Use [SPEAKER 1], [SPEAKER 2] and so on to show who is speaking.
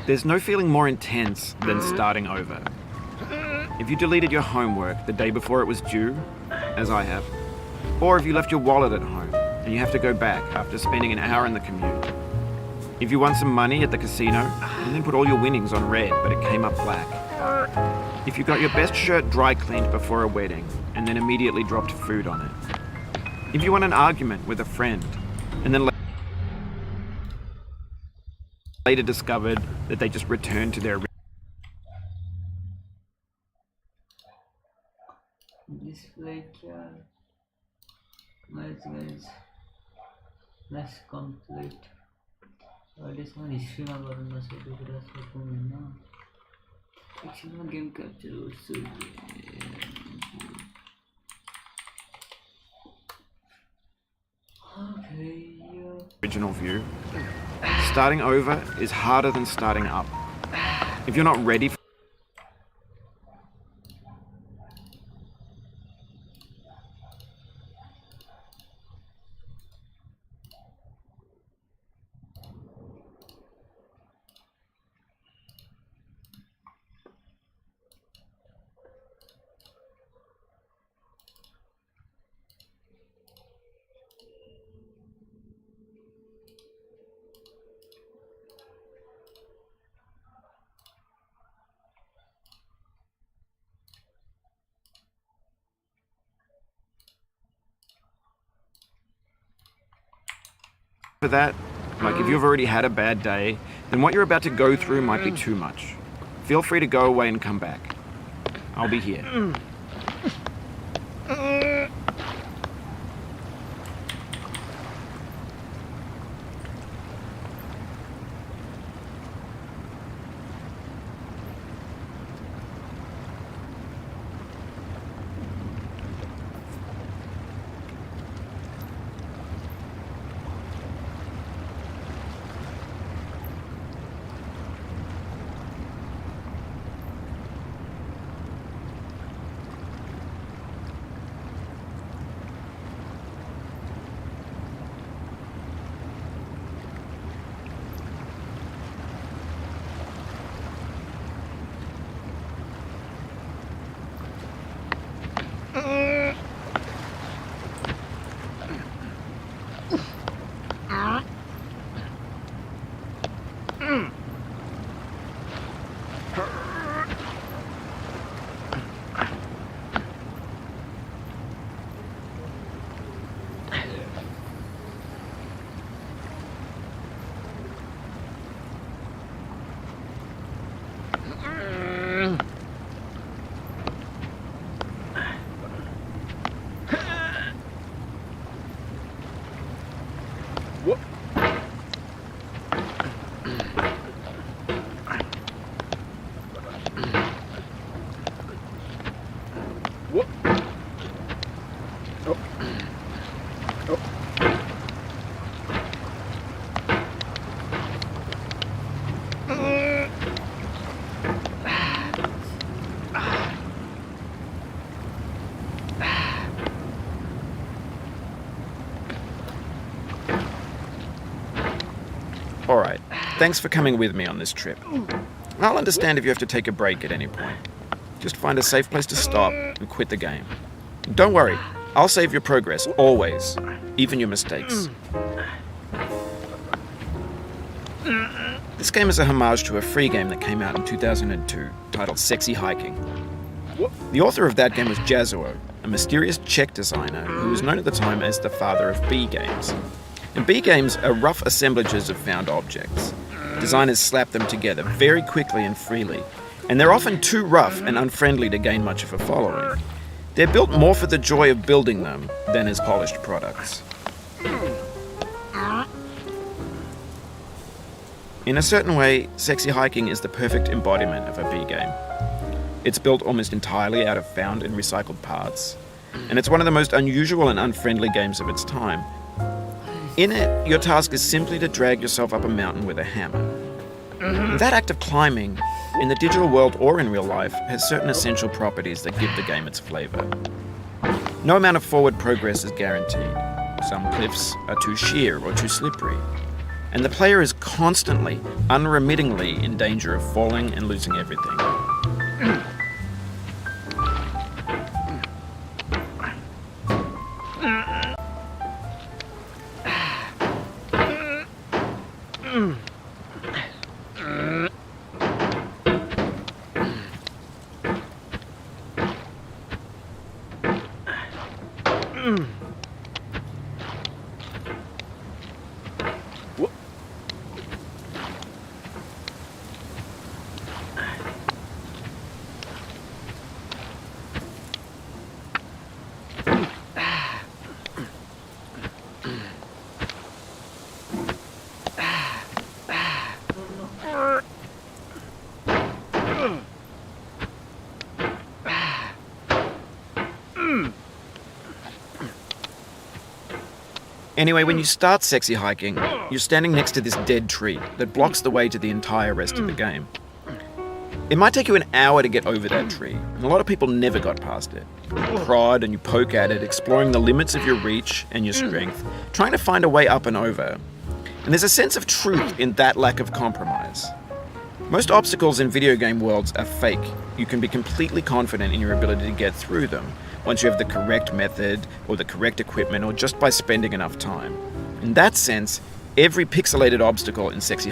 [SPEAKER 1] There's no feeling more intense than starting over. If you deleted your homework the day before it was due, as I have, or if you left your wallet at home and you have to go back after spending an hour in the commute. If you won some money at the casino and then put all your winnings on red but it came up black. If you got your best shirt dry cleaned before a wedding and then immediately dropped food on it. If you won an argument with a friend and then later discovered that they just returned to their
[SPEAKER 2] display guys, let's complete. This one is stream about the game capture also. Okay,
[SPEAKER 1] original view. Starting over is harder than starting up. If you're not ready for that, like if you've already had a bad day, then what you're about to go through might be too much. Feel free to go away and come back. I'll be here. Alright, thanks for coming with me on this trip. I'll understand if you have to take a break at any point. Just find a safe place to stop and quit the game. Don't worry, I'll save your progress, always, even your mistakes. This game is a homage to a free game that came out in 2002, titled Sexy Hiking. The author of that game was Jazuo, a mysterious Czech designer who was known at the time as the father of B games. And B games are rough assemblages of found objects. Designers slap them together very quickly and freely, and they're often too rough and unfriendly to gain much of a following. They're built more for the joy of building them than as polished products. In a certain way, Sexy Hiking is the perfect embodiment of a B game. It's built almost entirely out of found and recycled parts, and it's one of the most unusual and unfriendly games of its time. In it, your task is simply to drag yourself up a mountain with a hammer. And that act of climbing, in the digital world or in real life, has certain essential properties that give the game its flavor. No amount of forward progress is guaranteed. Some cliffs are too sheer or too slippery, and the player is constantly, unremittingly in danger of falling and losing everything. Anyway, when you start sexy hiking, you're standing next to this dead tree that blocks the way to the entire rest of the game. It might take you an hour to get over that tree, and a lot of people never got past it. You prod and you poke at it, exploring the limits of your reach and your strength, trying to find a way up and over. And there's a sense of truth in that lack of compromise. Most obstacles in video game worlds are fake. You can be completely confident in your ability to get through them once you have the correct method or the correct equipment or just by spending enough time. In that sense, every pixelated obstacle in sexy